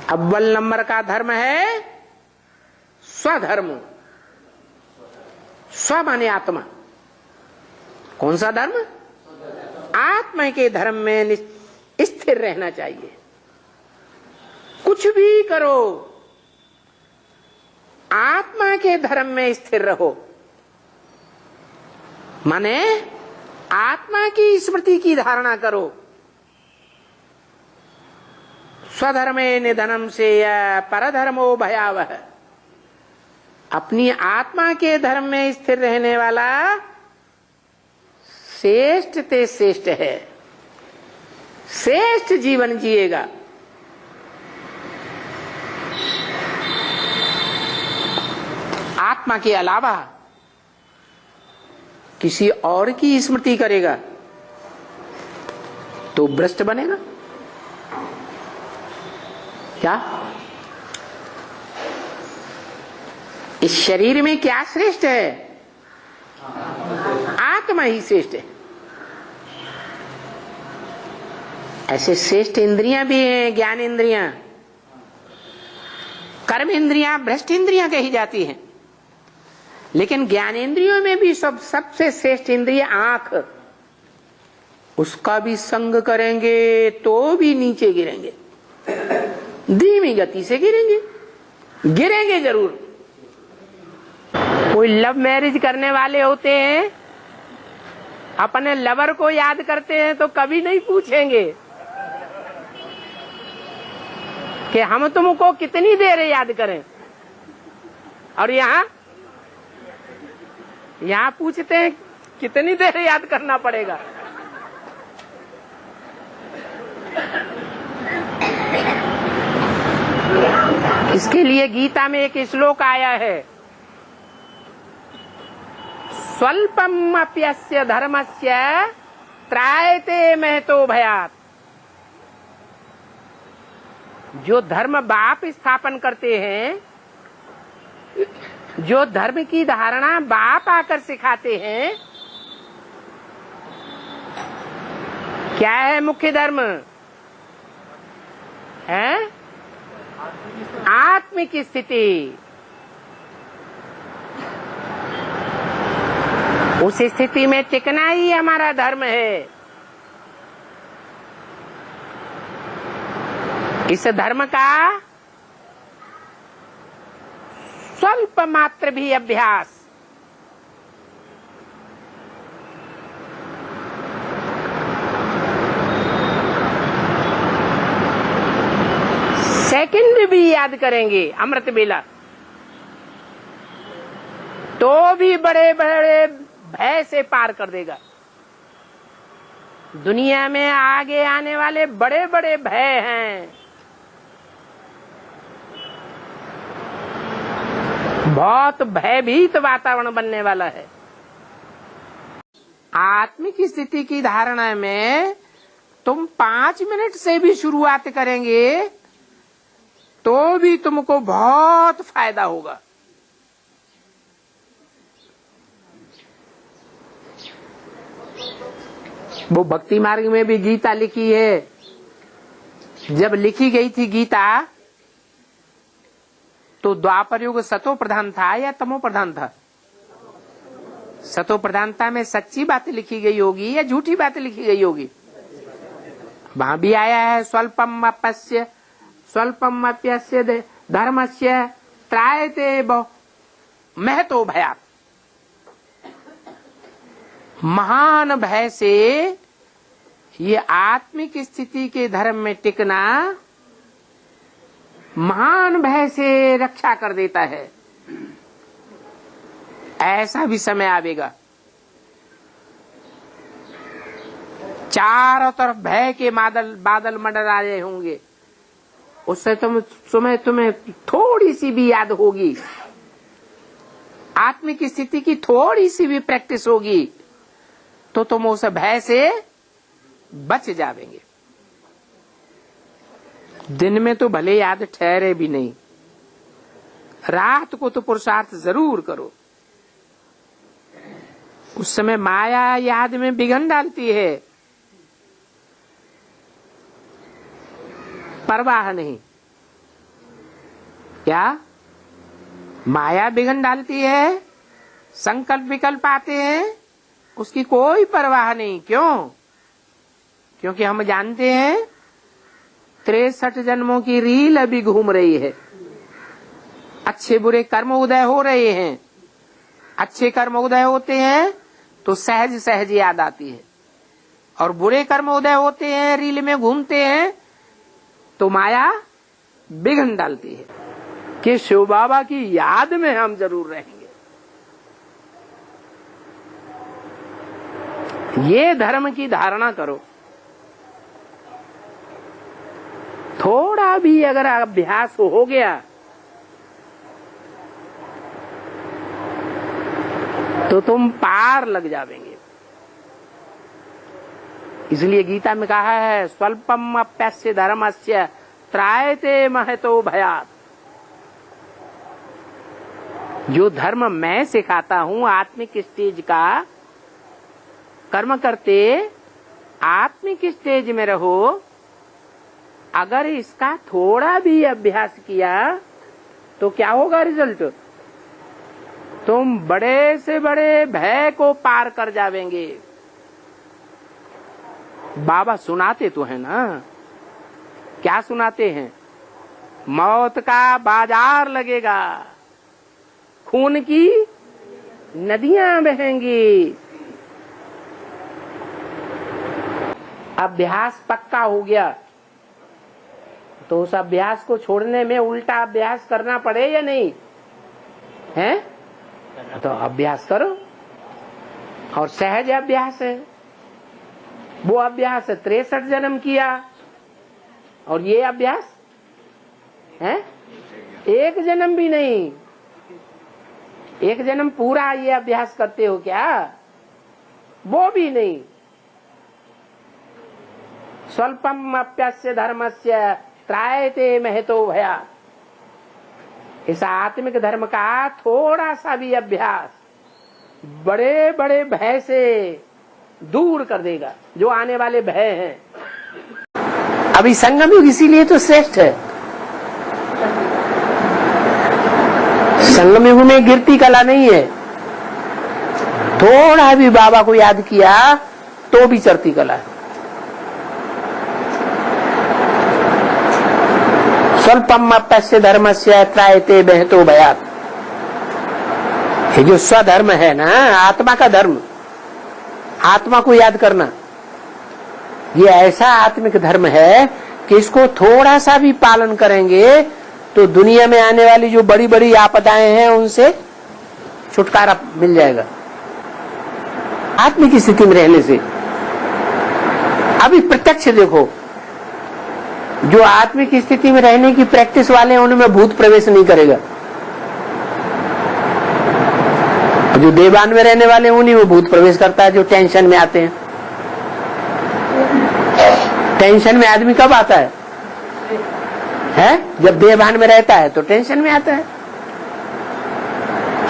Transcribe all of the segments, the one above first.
अव्वल नंबर का धर्म है स्वधर्म। स्व माने आत्मा। कौन सा धर्म? आत्मा के धर्म में स्थिर रहना चाहिए। कुछ भी करो, आत्मा के धर्म में स्थिर रहो। माने आत्मा की स्मृति की धारणा करो। स्वधर्मे निधनम से परधर्मो भयावह। अपनी आत्मा के धर्म में स्थिर रहने वाला श्रेष्ठ ते श्रेष्ठ है, श्रेष्ठ जीवन जिएगा। आत्मा के अलावा किसी और की स्मृति करेगा तो भ्रष्ट बनेगा। क्या इस शरीर में क्या श्रेष्ठ है? आत्मा ही श्रेष्ठ है। ऐसे श्रेष्ठ इंद्रियां भी हैं, ज्ञान इंद्रियां, कर्म इंद्रियां भ्रष्ट इंद्रियां कही जाती हैं। लेकिन ज्ञानेंद्रियों में भी सबसे श्रेष्ठ इंद्रिय आंख। उसका भी संग करेंगे तो भी नीचे गिरेंगे, धीमी गति से गिरेंगे, गिरेंगे जरूर। कोई लव मैरिज करने वाले होते हैं, अपने लवर को याद करते हैं तो कभी नहीं पूछेंगे कि हम तुमको कितनी देर याद करें। और यहाँ पूछते हैं कितनी देर याद करना पड़ेगा। इसके लिए गीता में एक श्लोक आया है, स्वल्पम अप्यस्य धर्मस्य त्रायते महतो भयात्। जो धर्म बाप स्थापन करते हैं, जो धर्म की धारणा बाप आकर सिखाते हैं, क्या है मुख्य धर्म? है आत्मिक स्थिति। उस स्थिति में टिकना ही हमारा धर्म है। इस धर्म का स्वल्प मात्र भी अभ्यास सेकंड भी याद करेंगे अमृत बेला तो भी बड़े बड़े भय से पार कर देगा। दुनिया में आगे आने वाले बड़े बड़े भय हैं। बहुत भयभीत वातावरण बनने वाला है। आत्मिक स्थिति की धारणा में तुम 5 मिनट से भी शुरुआत करेंगे तो भी तुमको बहुत फायदा होगा। वो भक्ति मार्ग में भी गीता लिखी है। जब लिखी गई थी गीता तो द्वापर युग सतो प्रधान था या तमो प्रधान था? सतो प्रधानता में सच्ची बात लिखी गई होगी या झूठी बात लिखी गई होगी? वहां भी आया है स्वल्पम अप्यस्य धर्मस्य त्रायते महतो भयात्। महान भय से ये आत्मिक स्थिति के धर्म में टिकना महान भय से रक्षा कर देता है। ऐसा भी समय आवेगा, चारों तरफ भय के बादल मंडरा रहे होंगे। उससे तुम्हें थोड़ी सी भी याद होगी, आत्मिक स्थिति की थोड़ी सी भी प्रैक्टिस होगी तो तुम उस भय से बच जावेंगे। दिन में तो भले याद ठहरे भी नहीं, रात को तो पुरुषार्थ जरूर करो। उस समय माया याद में विघ्न डालती है, परवाह नहीं। क्या माया बिघन डालती है, संकल्प विकल्प आते हैं, उसकी कोई परवाह नहीं। क्यों? क्योंकि हम जानते हैं 63 जन्मों की रील अभी घूम रही है। अच्छे बुरे कर्म उदय हो रहे हैं। अच्छे कर्म उदय होते हैं तो सहज सहज याद आती है, और बुरे कर्म उदय होते हैं, रील में घूमते हैं तो माया बिघन डालती है कि शिव बाबा की याद में हम जरूर रहेंगे। ये धर्म की धारणा करो। थोड़ा भी अगर अभ्यास हो गया तो तुम पार लग जावेंगे। इसलिए गीता में कहा है स्वल्पम अप्यस्य धर्मस्य त्रायते महतो भयात्। जो धर्म मैं सिखाता हूं आत्मिक स्टेज का, कर्म करते आत्मिक स्टेज में रहो। अगर इसका थोड़ा भी अभ्यास किया तो क्या होगा रिजल्ट? तुम बड़े से बड़े भय को पार कर जावेंगे। बाबा सुनाते तो है ना, क्या सुनाते हैं? मौत का बाजार लगेगा, खून की नदियां बहेंगी। अभ्यास पक्का हो गया तो उस अभ्यास को छोड़ने में उल्टा अभ्यास करना पड़े या नहीं है? तो अभ्यास करो, और सहज अभ्यास है वो। अभ्यास 63 जन्म किया, और ये अभ्यास है 1 जन्म भी नहीं। 1 जन्म पूरा ये अभ्यास करते हो क्या? वो भी नहीं। स्वल्पम अप्यस्य धर्मस्य त्रायते महतो भयात्। इस आत्मिक धर्म का थोड़ा सा भी अभ्यास बड़े बड़े भय से दूर कर देगा, जो आने वाले भय हैं। अभी संगम युग इसीलिए तो श्रेष्ठ है। संगम युग में गिरती कला नहीं है। थोड़ा भी बाबा को याद किया तो भी चढ़ती कला है। स्वल्पम अप्यस्य धर्मस्य त्रायते महतो भयात्। ये जो स्वधर्म है ना, आत्मा का धर्म, आत्मा को याद करना, ये ऐसा आत्मिक धर्म है कि इसको थोड़ा सा भी पालन करेंगे तो दुनिया में आने वाली जो बड़ी बड़ी आपदाएं हैं उनसे छुटकारा मिल जाएगा आत्मिक स्थिति में रहने से। अभी प्रत्यक्ष देखो, जो आत्मिक स्थिति में रहने की प्रैक्टिस वाले हैं उनमें भूत प्रवेश नहीं करेगा। जो देवान में रहने वाले हैं उन्हीं में भूत प्रवेश करता है, जो टेंशन में आते हैं। टेंशन में आदमी कब आता है? जब देवान में रहता है तो टेंशन में आता है।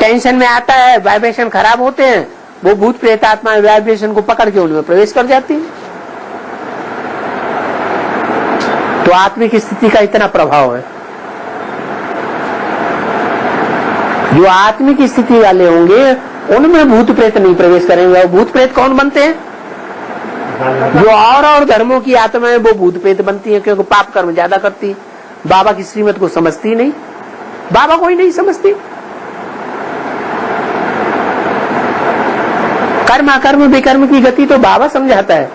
टेंशन में आता है, वाइब्रेशन खराब होते हैं, वो भूत प्रेत आत्मा वाइब्रेशन को पकड़ के उनमें प्रवेश कर जाती है। तो आत्मिक स्थिति का इतना प्रभाव है। जो आत्मिक स्थिति वाले होंगे उनमें भूत प्रेत नहीं प्रवेश करेंगे। और भूत प्रेत कौन बनते हैं? जो और धर्मों की आत्माएं वो भूत प्रेत बनती हैं, क्योंकि पाप कर्म ज्यादा करती है, बाबा की श्रीमत को समझती नहीं। बाबा कोई नहीं समझती। कर्म अकर्म विकर्म की गति तो बाबा समझाता है।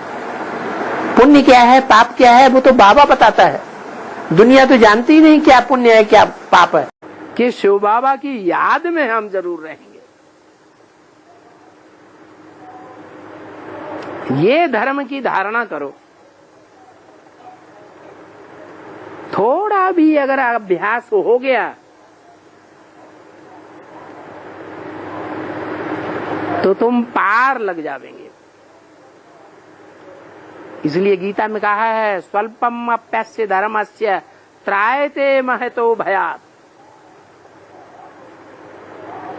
पुण्य क्या है, पाप क्या है, वो तो बाबा बताता है। दुनिया तो जानती ही नहीं क्या पुण्य है क्या पाप है। कि शिव बाबा की याद में हम जरूर रहेंगे। ये धर्म की धारणा करो। थोड़ा भी अगर अभ्यास हो गया तो तुम पार लग जावेंगे। इसलिए गीता में कहा है स्वल्पम अप्यस्य धर्मस्य त्रायते महतो भयात्।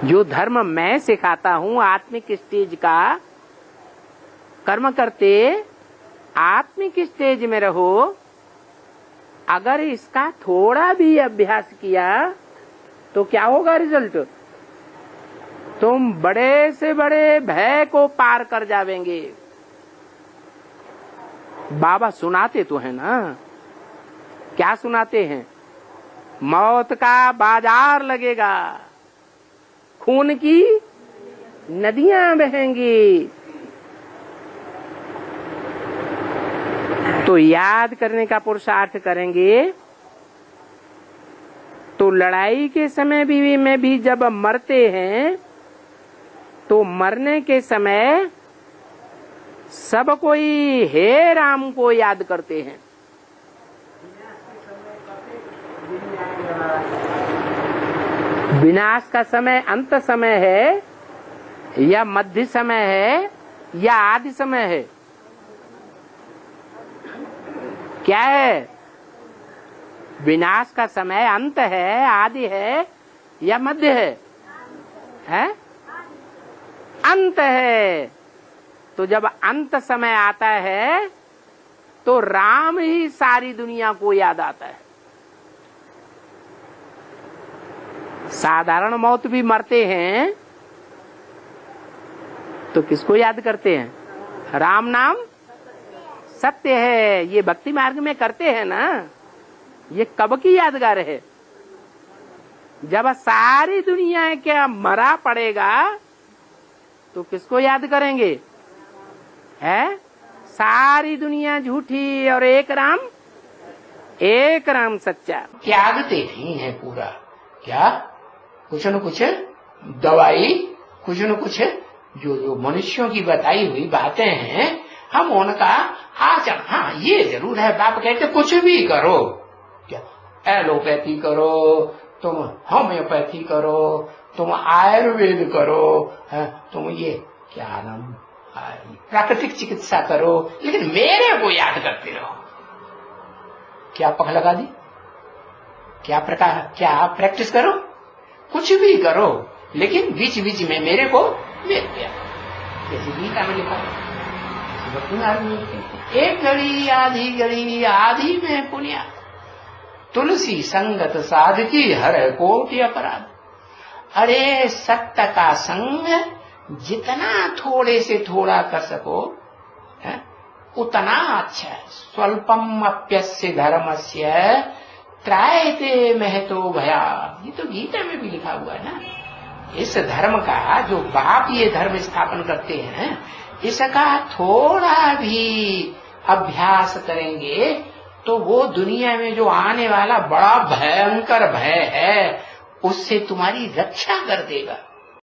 जो धर्म मैं सिखाता हूं आत्मिक स्टेज का, कर्म करते आत्मिक स्टेज में रहो। अगर इसका थोड़ा भी अभ्यास किया तो क्या होगा रिजल्ट? तुम बड़े से बड़े भय को पार कर जावेंगे। बाबा सुनाते तो है ना, क्या सुनाते हैं? मौत का बाजार लगेगा, खून की नदियां बहेंगी। तो याद करने का पुरुषार्थ करेंगे तो लड़ाई के समय भी में भी जब मरते हैं तो मरने के समय सब कोई हे राम को याद करते हैं। विनाश का समय अंत समय है या मध्य समय है या आदि समय है? क्या है? विनाश का समय अंत है, आदि है या मध्य है? हैं? अंत है। तो जब अंत समय आता है तो राम ही सारी दुनिया को याद आता है। साधारण मौत भी मरते हैं तो किसको याद करते हैं? राम नाम सत्य है। ये भक्ति मार्ग में करते हैं ना, ये कब की यादगार है? जब सारी दुनिया क्या मरा पड़ेगा तो किसको याद करेंगे? है सारी दुनिया झूठी और एक राम सच्चा। त्यागते नहीं है पूरा। क्या? कुछ न कुछ दवाई, कुछ न कुछ जो मनुष्यों की बताई हुई बातें हैं, हम उनका आचरण, हाँ ये जरूर है। बाप कहते कुछ भी करो, क्या एलोपैथी करो, तुम होम्योपैथी करो, तुम आयुर्वेद करो, तुम ये क्या नाम प्राकृतिक चिकित्सा करो, लेकिन मेरे को याद करते रहो। क्या पक लगा दी? क्या प्रैक्टिस करो, कुछ भी करो, लेकिन बीच बीच में मेरे को वेद दिया। जैसे गीता में लिखा है, एक घड़ी आधी में पुण्य, तुलसी संगत साधकी हर कोटि अपराध। अरे सत्य का संग जितना थोड़े से थोड़ा कर सको है, उतना अच्छा है। स्वल्पम अप्यस्य धर्मस्य त्रायते महतो भया। ये तो गीता में भी लिखा हुआ है ना। इस धर्म का जो बाप ये धर्म स्थापन करते हैं, इसका थोड़ा भी अभ्यास करेंगे तो वो दुनिया में जो आने वाला बड़ा भयंकर भय है उससे तुम्हारी रक्षा कर देगा।